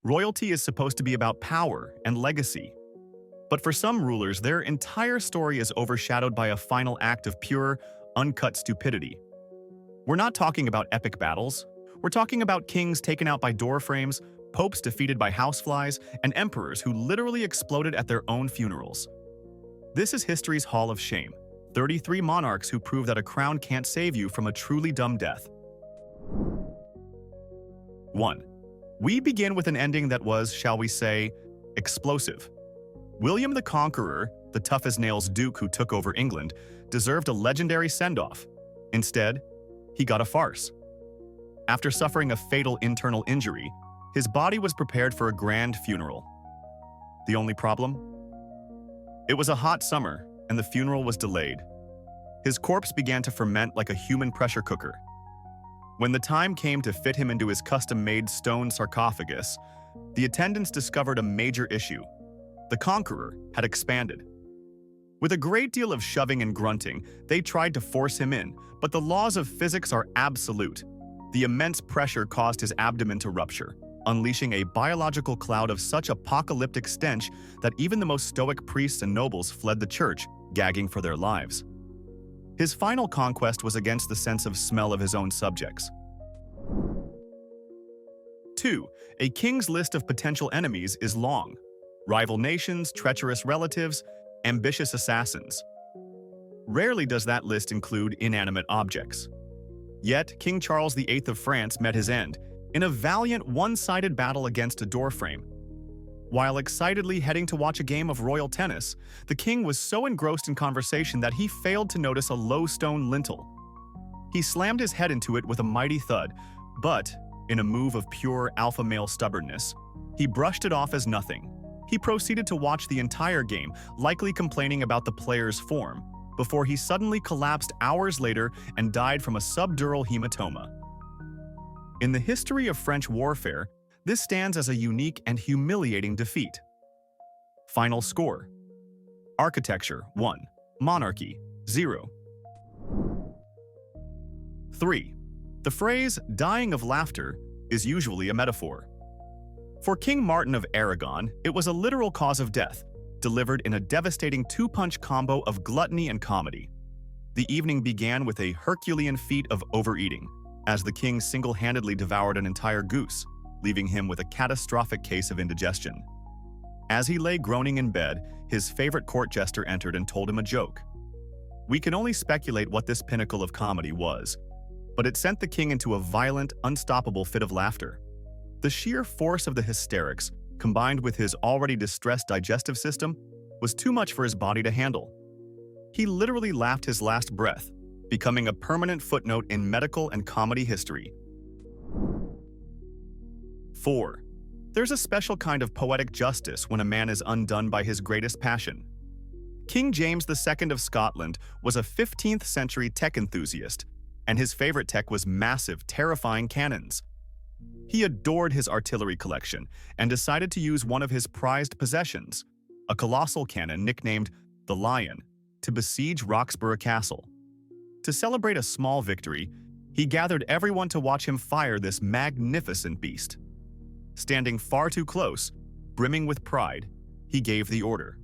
Royalty is supposed to be about power and legacy. But for some rulers, their entire story is overshadowed by a final act of pure, uncut stupidity. We're not talking about epic battles. We're talking about kings taken out by doorframes, popes defeated by houseflies, and emperors who literally exploded at their own funerals. This is history's Hall of Shame. 33 monarchs who prove that a crown can't save you from a truly dumb death. 1. We begin with an ending that was, shall we say, explosive. William the Conqueror, the tough-as-nails duke who took over England, deserved a legendary send-off. Instead, he got a farce. After suffering a fatal internal injury, his body was prepared for a grand funeral. The only problem? It was a hot summer, and the funeral was delayed. His corpse began to ferment like a human pressure cooker. When the time came to fit him into his custom-made stone sarcophagus, the attendants discovered a major issue. The Conqueror had expanded. With a great deal of shoving and grunting, they tried to force him in, but the laws of physics are absolute. The immense pressure caused his abdomen to rupture, unleashing a biological cloud of such apocalyptic stench that even the most stoic priests and nobles fled the church, gagging for their lives. His final conquest was against the sense of smell of his own subjects. 2. A king's list of potential enemies is long. Rival nations, treacherous relatives, ambitious assassins. Rarely does that list include inanimate objects. Yet, King Charles VIII of France met his end in a valiant one-sided battle against a doorframe. While excitedly heading to watch a game of royal tennis, the king was so engrossed in conversation that he failed to notice a low stone lintel. He slammed his head into it with a mighty thud, but, in a move of pure alpha male stubbornness, he brushed it off as nothing. He proceeded to watch the entire game, likely complaining about the player's form, before he suddenly collapsed hours later and died from a subdural hematoma. In the history of French warfare, this stands as a unique and humiliating defeat. Final score. Architecture, 1. Monarchy, 0. 3. The phrase, dying of laughter, is usually a metaphor. For King Martin of Aragon, it was a literal cause of death, delivered in a devastating two-punch combo of gluttony and comedy. The evening began with a Herculean feat of overeating, as the king single-handedly devoured an entire goose, leaving him with a catastrophic case of indigestion. As he lay groaning in bed, his favorite court jester entered and told him a joke. We can only speculate what this pinnacle of comedy was, but it sent the king into a violent, unstoppable fit of laughter. The sheer force of the hysterics, combined with his already distressed digestive system, was too much for his body to handle. He literally laughed his last breath, becoming a permanent footnote in medical and comedy history. 4. There's a special kind of poetic justice when a man is undone by his greatest passion. King James II of Scotland was a 15th century tech enthusiast, and his favorite tech was massive, terrifying cannons. He adored his artillery collection and decided to use one of his prized possessions, a colossal cannon nicknamed the Lion, to besiege Roxburgh Castle. To celebrate a small victory, he gathered everyone to watch him fire this magnificent beast. Standing far too close, brimming with pride, he gave the order.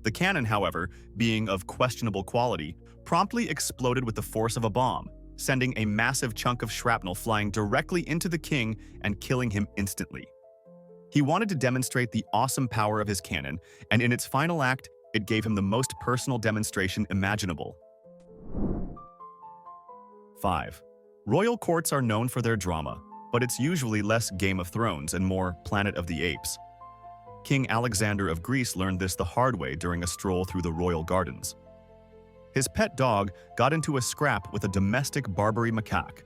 The cannon, however, being of questionable quality, promptly exploded with the force of a bomb, sending a massive chunk of shrapnel flying directly into the king and killing him instantly. He wanted to demonstrate the awesome power of his cannon, and in its final act, it gave him the most personal demonstration imaginable. 5. Royal courts are known for their drama, but it's usually less Game of Thrones and more Planet of the Apes. King Alexander of Greece learned this the hard way during a stroll through the royal gardens. His pet dog got into a scrap with a domestic Barbary macaque.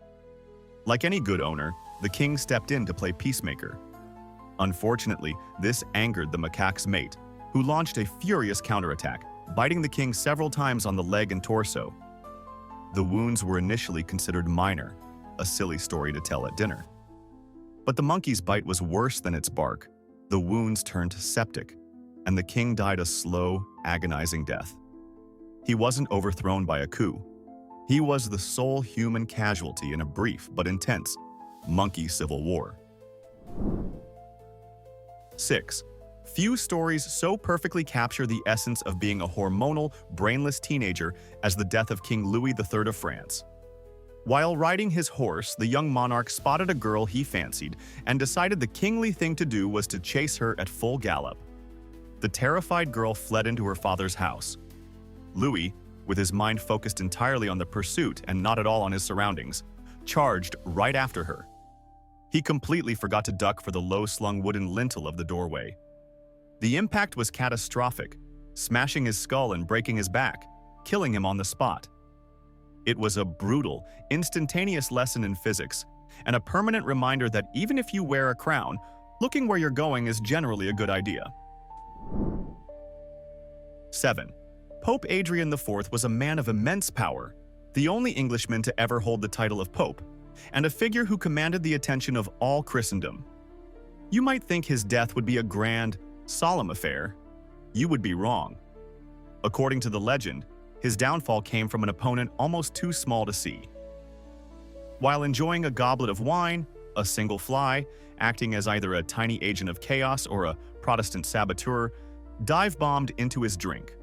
Like any good owner, the king stepped in to play peacemaker. Unfortunately, this angered the macaque's mate, who launched a furious counterattack, biting the king several times on the leg and torso. The wounds were initially considered minor, a silly story to tell at dinner. But the monkey's bite was worse than its bark. The wounds turned septic, and the king died a slow, agonizing death. He wasn't overthrown by a coup. He was the sole human casualty in a brief but intense monkey civil war. 6. Few stories so perfectly capture the essence of being a hormonal, brainless teenager as the death of King Louis III of France. While riding his horse, the young monarch spotted a girl he fancied and decided the kingly thing to do was to chase her at full gallop. The terrified girl fled into her father's house. Louis, with his mind focused entirely on the pursuit and not at all on his surroundings, charged right after her. He completely forgot to duck for the low-slung wooden lintel of the doorway. The impact was catastrophic, smashing his skull and breaking his back, killing him on the spot. It was a brutal, instantaneous lesson in physics, and a permanent reminder that even if you wear a crown, looking where you're going is generally a good idea. 7. Pope Adrian IV was a man of immense power, the only Englishman to ever hold the title of Pope, and a figure who commanded the attention of all Christendom. You might think his death would be a grand, solemn affair. You would be wrong. According to the legend, his downfall came from an opponent almost too small to see. While enjoying a goblet of wine, a single fly, acting as either a tiny agent of chaos or a Protestant saboteur, dive-bombed into his drink.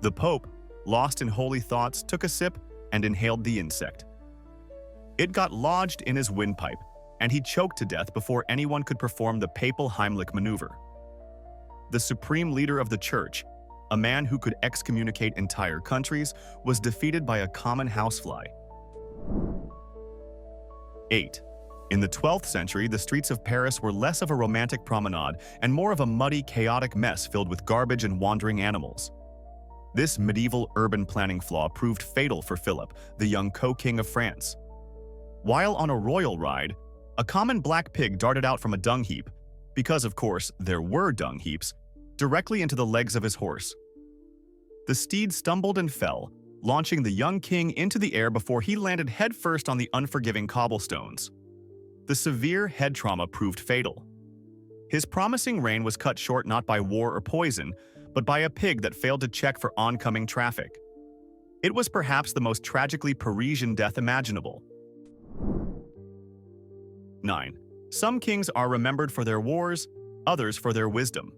The Pope, lost in holy thoughts, took a sip and inhaled the insect. It got lodged in his windpipe, and he choked to death before anyone could perform the papal Heimlich maneuver. The supreme leader of the church, a man who could excommunicate entire countries, was defeated by a common housefly. 8. In the 12th century, the streets of Paris were less of a romantic promenade and more of a muddy, chaotic mess filled with garbage and wandering animals. This medieval urban planning flaw proved fatal for Philip, the young co-king of France. While on a royal ride, a common black pig darted out from a dung heap, because of course there were dung heaps, directly into the legs of his horse. The steed stumbled and fell, launching the young king into the air before he landed headfirst on the unforgiving cobblestones. The severe head trauma proved fatal. His promising reign was cut short not by war or poison, but by a pig that failed to check for oncoming traffic. It was perhaps the most tragically Parisian death imaginable. 9. Some kings are remembered for their wars, others for their wisdom.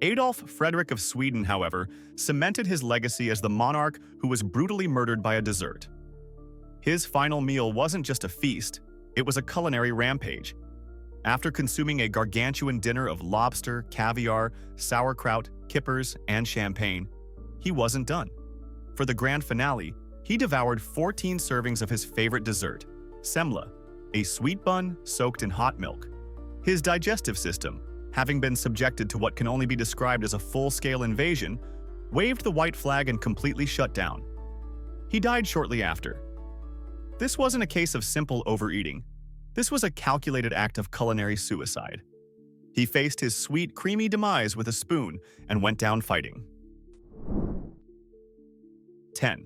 Adolf Frederick of Sweden, however, cemented his legacy as the monarch who was brutally murdered by a dessert. His final meal wasn't just a feast, it was a culinary rampage. After consuming a gargantuan dinner of lobster, caviar, sauerkraut, kippers, and champagne, he wasn't done. For the grand finale, he devoured 14 servings of his favorite dessert, semla, a sweet bun soaked in hot milk. His digestive system, having been subjected to what can only be described as a full-scale invasion, waved the white flag and completely shut down. He died shortly after. This wasn't a case of simple overeating. This was a calculated act of culinary suicide. He faced his sweet, creamy demise with a spoon and went down fighting. 10.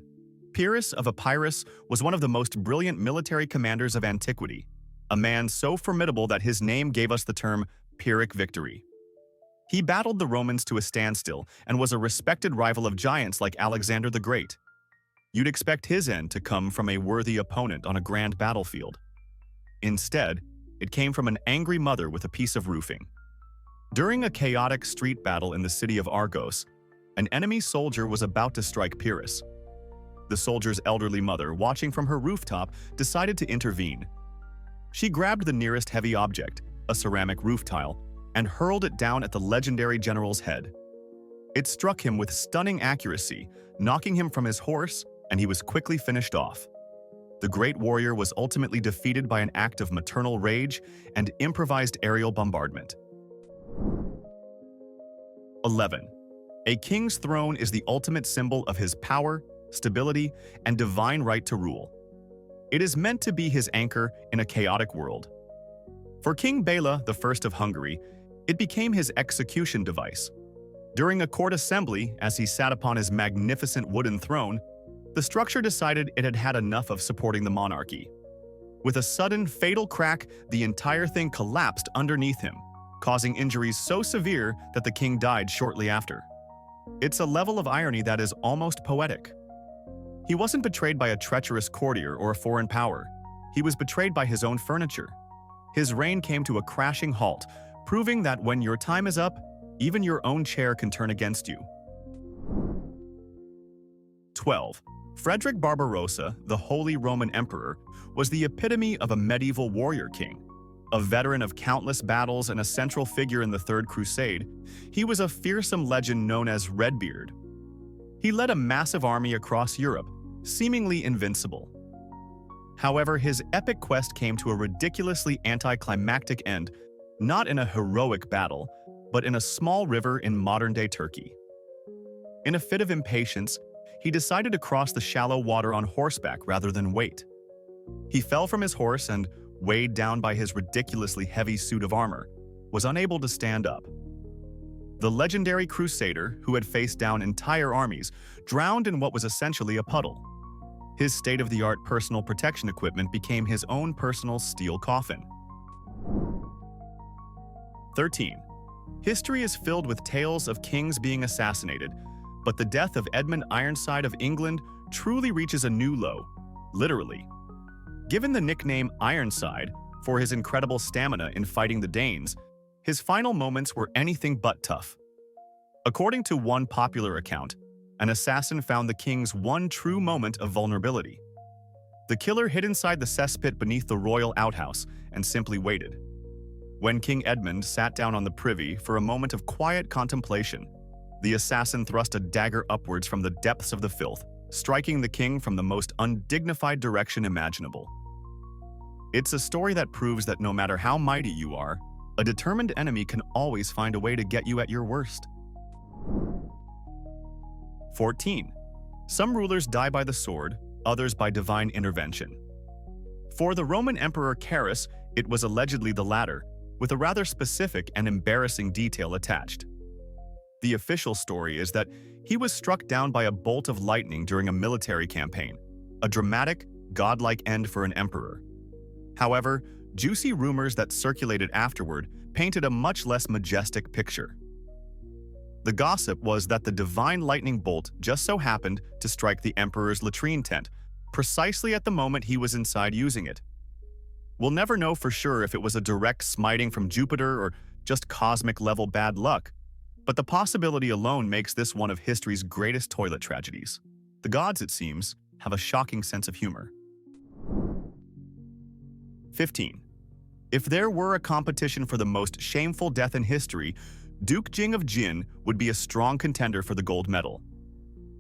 Pyrrhus of Epirus was one of the most brilliant military commanders of antiquity, a man so formidable that his name gave us the term Pyrrhic victory. He battled the Romans to a standstill and was a respected rival of giants like Alexander the Great. You'd expect his end to come from a worthy opponent on a grand battlefield. Instead, it came from an angry mother with a piece of roofing. During a chaotic street battle in the city of Argos, an enemy soldier was about to strike Pyrrhus. The soldier's elderly mother, watching from her rooftop, decided to intervene. She grabbed the nearest heavy object, a ceramic roof tile, and hurled it down at the legendary general's head. It struck him with stunning accuracy, knocking him from his horse, and he was quickly finished off. The great warrior was ultimately defeated by an act of maternal rage and improvised aerial bombardment. 11. A king's throne is the ultimate symbol of his power, stability, and divine right to rule. It is meant to be his anchor in a chaotic world. For King Bela I of Hungary, it became his execution device. During a court assembly, as he sat upon his magnificent wooden throne, the structure decided it had had enough of supporting the monarchy. With a sudden, fatal crack, the entire thing collapsed underneath him, causing injuries so severe that the king died shortly after. It's a level of irony that is almost poetic. He wasn't betrayed by a treacherous courtier or a foreign power. He was betrayed by his own furniture. His reign came to a crashing halt, proving that when your time is up, even your own chair can turn against you. 12. Frederick Barbarossa, the Holy Roman Emperor, was the epitome of a medieval warrior king. A veteran of countless battles and a central figure in the Third Crusade, he was a fearsome legend known as Redbeard. He led a massive army across Europe, seemingly invincible. However, his epic quest came to a ridiculously anticlimactic end, not in a heroic battle, but in a small river in modern-day Turkey. In a fit of impatience, he decided to cross the shallow water on horseback rather than wait. He fell from his horse and, weighed down by his ridiculously heavy suit of armor, was unable to stand up. The legendary crusader, who had faced down entire armies, drowned in what was essentially a puddle. His state-of-the-art personal protection equipment became his own personal steel coffin. 13. History is filled with tales of kings being assassinated, but the death of Edmund Ironside of England truly reaches a new low, literally. Given the nickname Ironside for his incredible stamina in fighting the Danes, his final moments were anything but tough. According to one popular account, an assassin found the king's one true moment of vulnerability. The killer hid inside the cesspit beneath the royal outhouse and simply waited. When King Edmund sat down on the privy for a moment of quiet contemplation, the assassin thrust a dagger upwards from the depths of the filth, striking the king from the most undignified direction imaginable. It's a story that proves that no matter how mighty you are, a determined enemy can always find a way to get you at your worst. 14. Some rulers die by the sword, others by divine intervention. For the Roman Emperor Carus, it was allegedly the latter, with a rather specific and embarrassing detail attached. The official story is that he was struck down by a bolt of lightning during a military campaign, a dramatic, godlike end for an emperor. However, juicy rumors that circulated afterward painted a much less majestic picture. The gossip was that the divine lightning bolt just so happened to strike the emperor's latrine tent, precisely at the moment he was inside using it. We'll never know for sure if it was a direct smiting from Jupiter or just cosmic-level bad luck, but the possibility alone makes this one of history's greatest toilet tragedies. The gods, it seems, have a shocking sense of humor. 15. If there were a competition for the most shameful death in history, Duke Jing of Jin would be a strong contender for the gold medal.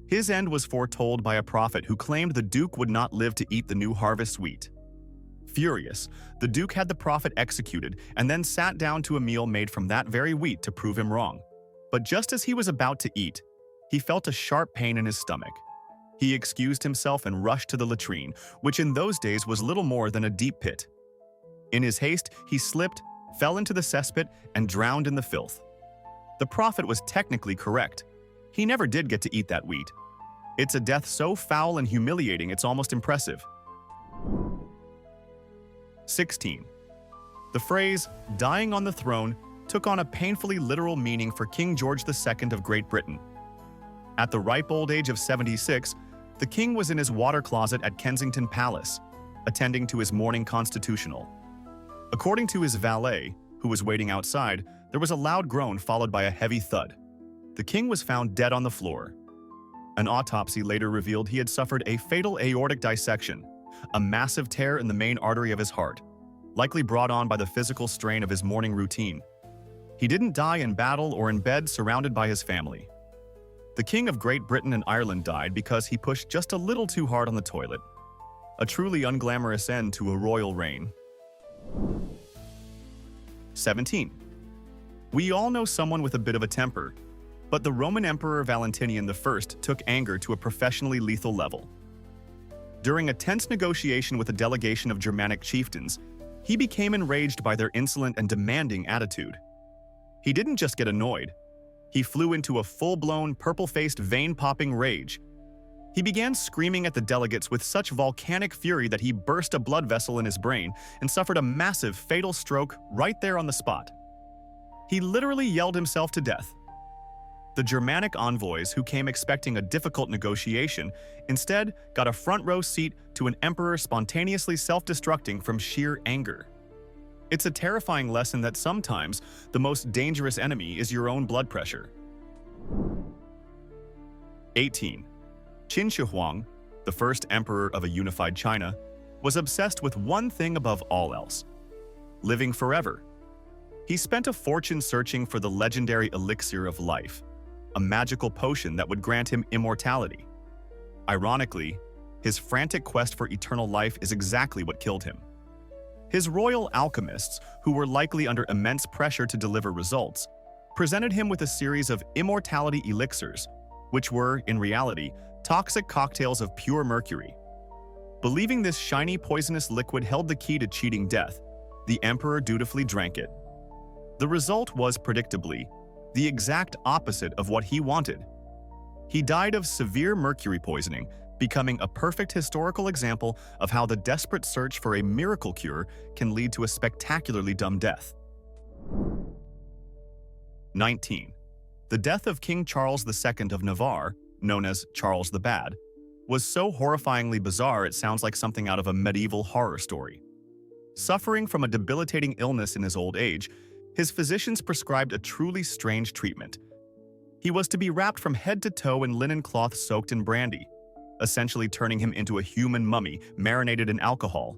His end was foretold by a prophet who claimed the Duke would not live to eat the new harvest wheat. Furious, the Duke had the prophet executed and then sat down to a meal made from that very wheat to prove him wrong. But just as he was about to eat, he felt a sharp pain in his stomach. He excused himself and rushed to the latrine, which in those days was little more than a deep pit. In his haste, he slipped, fell into the cesspit, and drowned in the filth. The prophet was technically correct. He never did get to eat that wheat. It's a death so foul and humiliating it's almost impressive. 16. The phrase, dying on the throne, took on a painfully literal meaning for King George II of Great Britain. At the ripe old age of 76, the king was in his water closet at Kensington Palace, attending to his morning constitutional. According to his valet, who was waiting outside, there was a loud groan followed by a heavy thud. The king was found dead on the floor. An autopsy later revealed he had suffered a fatal aortic dissection, a massive tear in the main artery of his heart, likely brought on by the physical strain of his morning routine. He didn't die in battle or in bed surrounded by his family. The King of Great Britain and Ireland died because he pushed just a little too hard on the toilet. A truly unglamorous end to a royal reign. 17. We all know someone with a bit of a temper, but the Roman Emperor Valentinian I took anger to a professionally lethal level. During a tense negotiation with a delegation of Germanic chieftains, he became enraged by their insolent and demanding attitude. He didn't just get annoyed. He flew into a full-blown, purple-faced, vein-popping rage. He began screaming at the delegates with such volcanic fury that he burst a blood vessel in his brain and suffered a massive, fatal stroke right there on the spot. He literally yelled himself to death. The Germanic envoys, who came expecting a difficult negotiation, instead got a front-row seat to an emperor spontaneously self-destructing from sheer anger. It's a terrifying lesson that sometimes the most dangerous enemy is your own blood pressure. 18. Qin Shi Huang, the first emperor of a unified China, was obsessed with one thing above all else: living forever. He spent a fortune searching for the legendary elixir of life, a magical potion that would grant him immortality. Ironically, his frantic quest for eternal life is exactly what killed him. His royal alchemists, who were likely under immense pressure to deliver results, presented him with a series of immortality elixirs, which were, in reality, toxic cocktails of pure mercury. Believing this shiny poisonous liquid held the key to cheating death, the emperor dutifully drank it. The result was, predictably, the exact opposite of what he wanted. He died of severe mercury poisoning, becoming a perfect historical example of how the desperate search for a miracle cure can lead to a spectacularly dumb death. 19. The death of King Charles II of Navarre, known as Charles the Bad, was so horrifyingly bizarre it sounds like something out of a medieval horror story. Suffering from a debilitating illness in his old age, his physicians prescribed a truly strange treatment. He was to be wrapped from head to toe in linen cloth soaked in brandy, essentially turning him into a human mummy marinated in alcohol.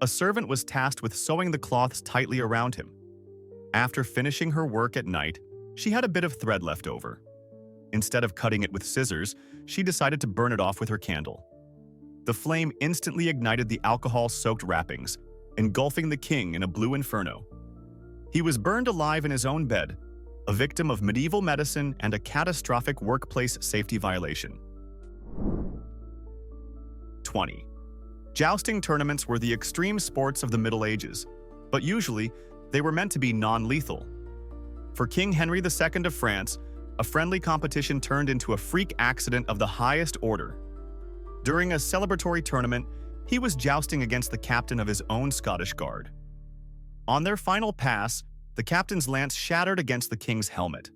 A servant was tasked with sewing the cloths tightly around him. After finishing her work at night, she had a bit of thread left over. Instead of cutting it with scissors, she decided to burn it off with her candle. The flame instantly ignited the alcohol-soaked wrappings, engulfing the king in a blue inferno. He was burned alive in his own bed, a victim of medieval medicine and a catastrophic workplace safety violation. 20. Jousting tournaments were the extreme sports of the Middle Ages, but usually they were meant to be non-lethal. For King Henry II of France, a friendly competition turned into a freak accident of the highest order. During a celebratory tournament, he was jousting against the captain of his own Scottish Guard. On their final pass, the captain's lance shattered against the king's helmet.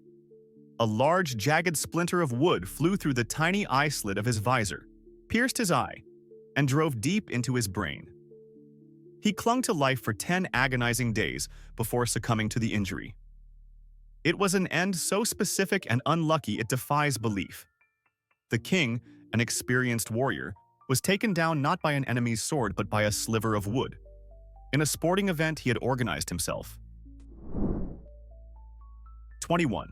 A large, jagged splinter of wood flew through the tiny eye slit of his visor, pierced his eye, and drove deep into his brain. He clung to life for 10 agonizing days before succumbing to the injury. It was an end so specific and unlucky it defies belief. The king, an experienced warrior, was taken down not by an enemy's sword but by a sliver of wood. In a sporting event, he had organized himself. 21.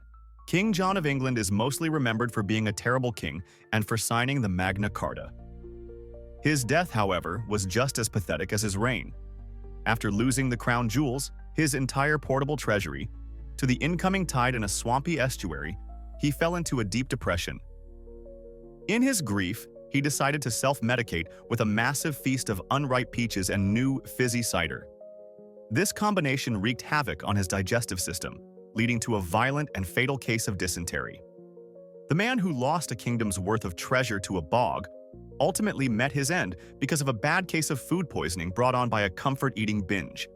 King John of England is mostly remembered for being a terrible king and for signing the Magna Carta. His death, however, was just as pathetic as his reign. After losing the crown jewels, his entire portable treasury, to the incoming tide in a swampy estuary, he fell into a deep depression. In his grief, he decided to self-medicate with a massive feast of unripe peaches and new, fizzy cider. This combination wreaked havoc on his digestive system, leading to a violent and fatal case of dysentery. The man who lost a kingdom's worth of treasure to a bog ultimately met his end because of a bad case of food poisoning brought on by a comfort-eating binge.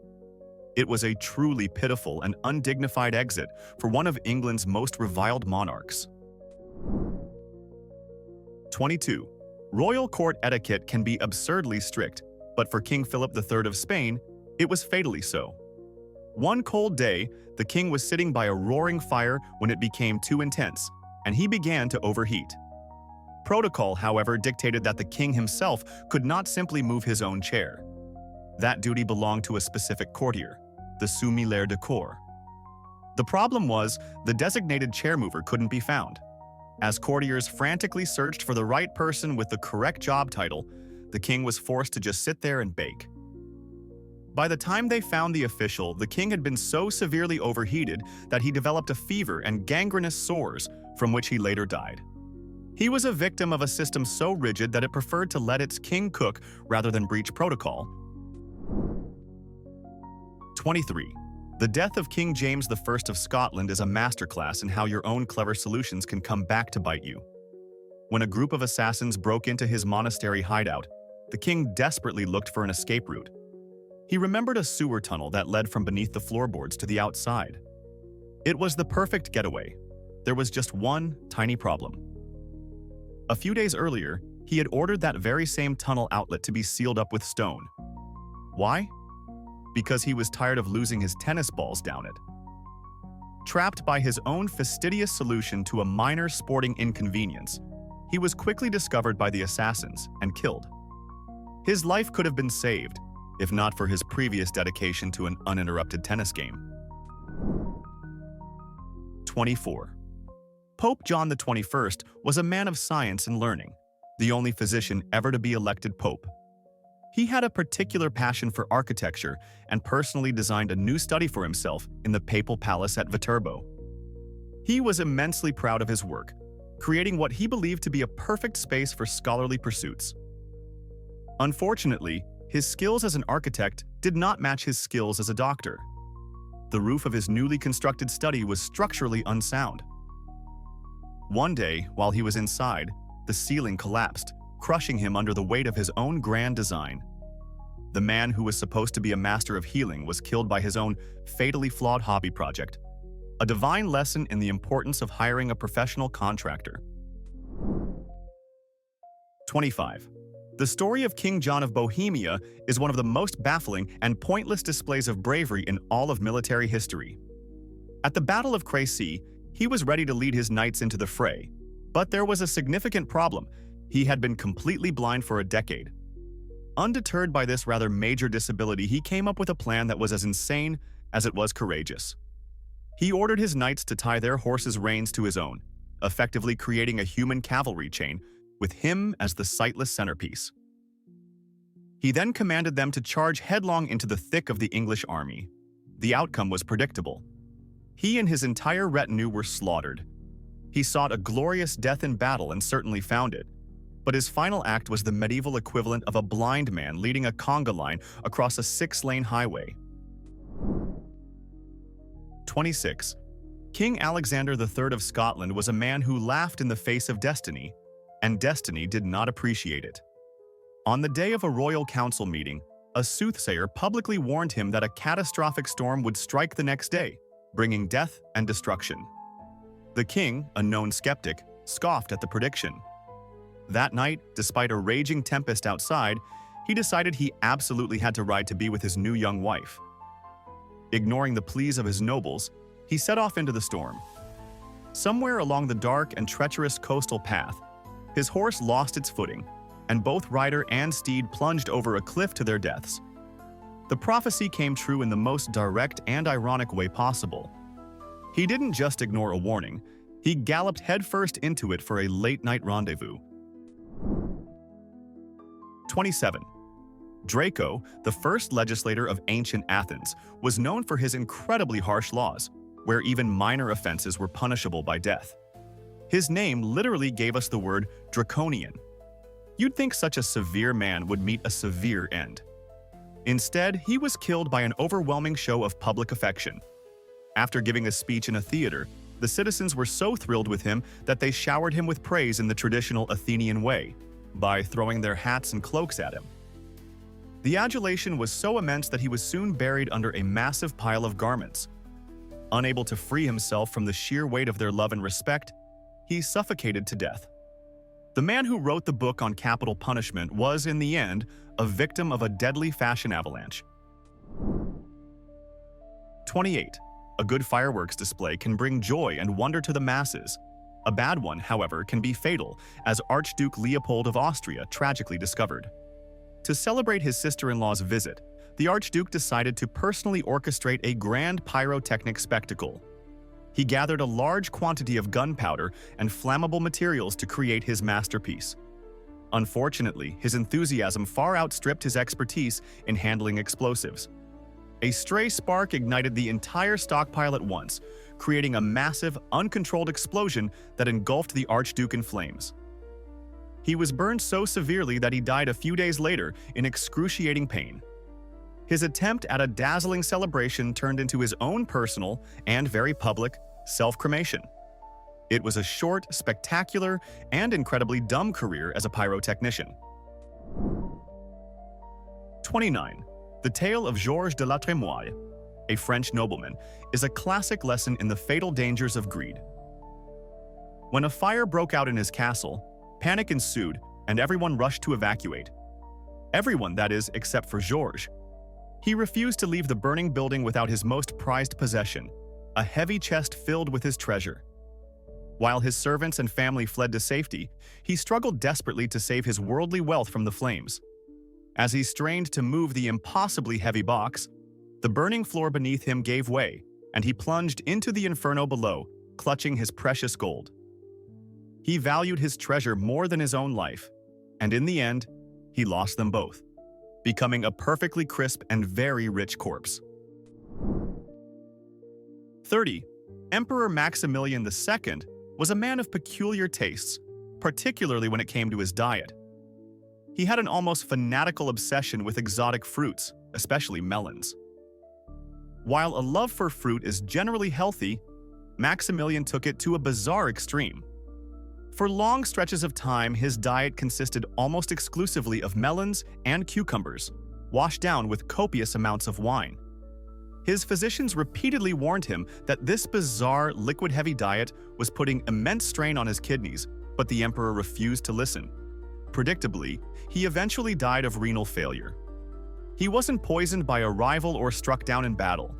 It was a truly pitiful and undignified exit for one of England's most reviled monarchs. 22. Royal court etiquette can be absurdly strict, but for King Philip III of Spain, it was fatally so. One cold day, the king was sitting by a roaring fire when it became too intense, and he began to overheat. Protocol, however, dictated that the king himself could not simply move his own chair. That duty belonged to a specific courtier, the sommelier de cour. The problem was, the designated chair mover couldn't be found. As courtiers frantically searched for the right person with the correct job title, the king was forced to just sit there and bake. By the time they found the official, the king had been so severely overheated that he developed a fever and gangrenous sores, from which he later died. He was a victim of a system so rigid that it preferred to let its king cook rather than breach protocol. 23. The death of King James I of Scotland is a masterclass in how your own clever solutions can come back to bite you. When a group of assassins broke into his monastery hideout, the king desperately looked for an escape route. He remembered a sewer tunnel that led from beneath the floorboards to the outside. It was the perfect getaway. There was just one tiny problem. A few days earlier, he had ordered that very same tunnel outlet to be sealed up with stone. Why? because he was tired of losing his tennis balls down it. Trapped by his own fastidious solution to a minor sporting inconvenience, he was quickly discovered by the assassins and killed. His life could have been saved, if not for his previous dedication to an uninterrupted tennis game. 24. Pope John XXI was a man of science and learning, the only physician ever to be elected pope. He had a particular passion for architecture and personally designed a new study for himself in the papal palace at Viterbo. He was immensely proud of his work, creating what he believed to be a perfect space for scholarly pursuits. Unfortunately, his skills as an architect did not match his skills as a doctor. The roof of his newly constructed study was structurally unsound. One day, while he was inside, the ceiling collapsed, crushing him under the weight of his own grand design. The man who was supposed to be a master of healing was killed by his own fatally flawed hobby project, a divine lesson in the importance of hiring a professional contractor. 25. The story of King John of Bohemia is one of the most baffling and pointless displays of bravery in all of military history. At the Battle of Crécy, he was ready to lead his knights into the fray, but there was a significant problem. He had been completely blind for a decade. Undeterred by this rather major disability, he came up with a plan that was as insane as it was courageous. He ordered his knights to tie their horses' reins to his own, effectively creating a human cavalry chain, with him as the sightless centerpiece. He then commanded them to charge headlong into the thick of the English army. The outcome was predictable. He and his entire retinue were slaughtered. He sought a glorious death in battle and certainly found it, but his final act was the medieval equivalent of a blind man leading a conga line across a 6-lane highway. 26. King Alexander III of Scotland was a man who laughed in the face of destiny, and destiny did not appreciate it. On the day of a royal council meeting, a soothsayer publicly warned him that a catastrophic storm would strike the next day, bringing death and destruction. The king, a known skeptic, scoffed at the prediction. That night, despite a raging tempest outside, he decided he absolutely had to ride to be with his new young wife. Ignoring the pleas of his nobles, he set off into the storm. Somewhere along the dark and treacherous coastal path, his horse lost its footing, and both rider and steed plunged over a cliff to their deaths. The prophecy came true in the most direct and ironic way possible. He didn't just ignore a warning, he galloped headfirst into it for a late-night rendezvous. 27. Draco, the first legislator of ancient Athens, was known for his incredibly harsh laws, where even minor offenses were punishable by death. His name literally gave us the word draconian. You'd think such a severe man would meet a severe end. Instead, he was killed by an overwhelming show of public affection. After giving a speech in a theater, the citizens were so thrilled with him that they showered him with praise in the traditional Athenian way, by throwing their hats and cloaks at him. The adulation was so immense that he was soon buried under a massive pile of garments. Unable to free himself from the sheer weight of their love and respect, he suffocated to death. The man who wrote the book on capital punishment was, in the end, a victim of a deadly fashion avalanche. 28. A good fireworks display can bring joy and wonder to the masses. A bad one, however, can be fatal, as Archduke Leopold of Austria tragically discovered. To celebrate his sister-in-law's visit, the Archduke decided to personally orchestrate a grand pyrotechnic spectacle. He gathered a large quantity of gunpowder and flammable materials to create his masterpiece. Unfortunately, his enthusiasm far outstripped his expertise in handling explosives. A stray spark ignited the entire stockpile at once, creating a massive, uncontrolled explosion that engulfed the Archduke in flames. He was burned so severely that he died a few days later in excruciating pain. His attempt at a dazzling celebration turned into his own personal, and very public, self-cremation. It was a short, spectacular, and incredibly dumb career as a pyrotechnician. 29. The tale of Georges de la Trémoille, a French nobleman, is a classic lesson in the fatal dangers of greed. When a fire broke out in his castle, panic ensued and everyone rushed to evacuate. Everyone, that is, except for Georges. He refused to leave the burning building without his most prized possession, a heavy chest filled with his treasure. While his servants and family fled to safety, he struggled desperately to save his worldly wealth from the flames. As he strained to move the impossibly heavy box, the burning floor beneath him gave way, and he plunged into the inferno below, clutching his precious gold. He valued his treasure more than his own life, and in the end, he lost them both, becoming a perfectly crisp and very rich corpse. 30. Emperor Maximilian II was a man of peculiar tastes, particularly when it came to his diet. He had an almost fanatical obsession with exotic fruits, especially melons. While a love for fruit is generally healthy, Maximilian took it to a bizarre extreme. For long stretches of time, his diet consisted almost exclusively of melons and cucumbers, washed down with copious amounts of wine. His physicians repeatedly warned him that this bizarre, liquid-heavy diet was putting immense strain on his kidneys, but the emperor refused to listen. Predictably, he eventually died of renal failure. He wasn't poisoned by a rival or struck down in battle.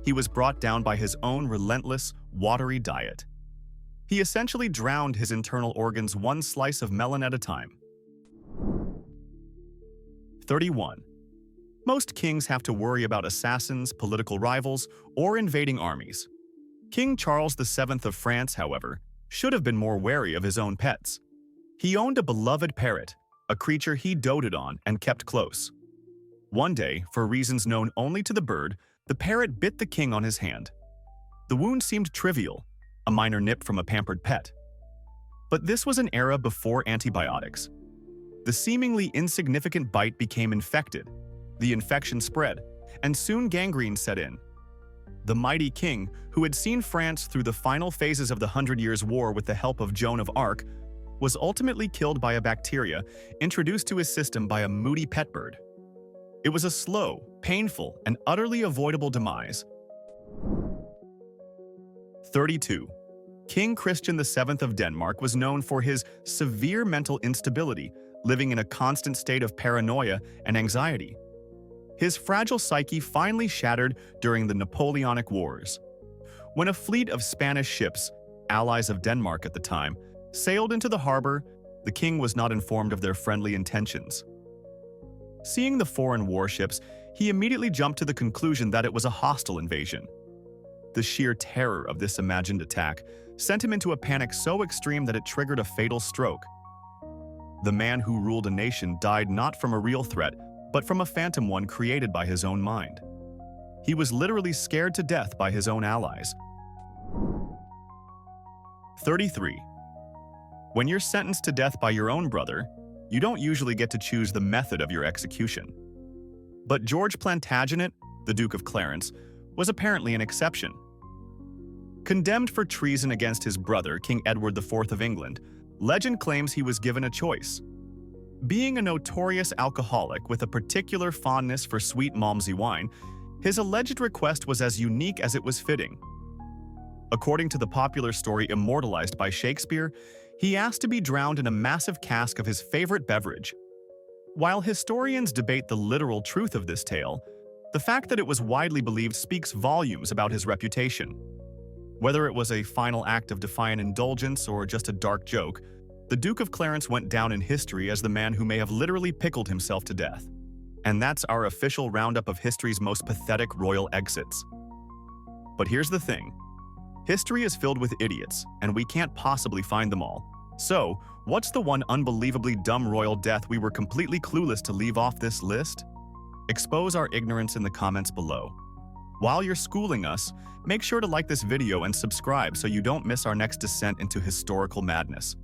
He was brought down by his own relentless, watery diet. He essentially drowned his internal organs one slice of melon at a time. 31. Most kings have to worry about assassins, political rivals, or invading armies. King Charles VII of France, however, should have been more wary of his own pets. He owned a beloved parrot, a creature he doted on and kept close. One day, for reasons known only to the bird, the parrot bit the king on his hand. The wound seemed trivial, a minor nip from a pampered pet. But this was an era before antibiotics. The seemingly insignificant bite became infected. The infection spread, and soon gangrene set in. The mighty king, who had seen France through the final phases of the 100 Years' War with the help of Joan of Arc, was ultimately killed by a bacteria introduced to his system by a moody pet bird. It was a slow, painful, and utterly avoidable demise. 32. King Christian VII of Denmark was known for his severe mental instability, living in a constant state of paranoia and anxiety. His fragile psyche finally shattered during the Napoleonic Wars. When a fleet of Spanish ships, allies of Denmark at the time, sailed into the harbor, the king was not informed of their friendly intentions. Seeing the foreign warships, he immediately jumped to the conclusion that it was a hostile invasion. The sheer terror of this imagined attack sent him into a panic so extreme that it triggered a fatal stroke. The man who ruled a nation died not from a real threat, but from a phantom one created by his own mind. He was literally scared to death by his own allies. 33. When you're sentenced to death by your own brother, you don't usually get to choose the method of your execution. But George Plantagenet, the Duke of Clarence, was apparently an exception. Condemned for treason against his brother, King Edward IV of England, legend claims he was given a choice. Being a notorious alcoholic with a particular fondness for sweet Malmsey wine, his alleged request was as unique as it was fitting. According to the popular story immortalized by Shakespeare, he asked to be drowned in a massive cask of his favorite beverage. While historians debate the literal truth of this tale, the fact that it was widely believed speaks volumes about his reputation. Whether it was a final act of defiant indulgence or just a dark joke, the Duke of Clarence went down in history as the man who may have literally pickled himself to death. And that's our official roundup of history's most pathetic royal exits. But here's the thing. History is filled with idiots, and we can't possibly find them all. So, what's the one unbelievably dumb royal death we were completely clueless to leave off this list? Expose our ignorance in the comments below. While you're schooling us, make sure to like this video and subscribe so you don't miss our next descent into historical madness.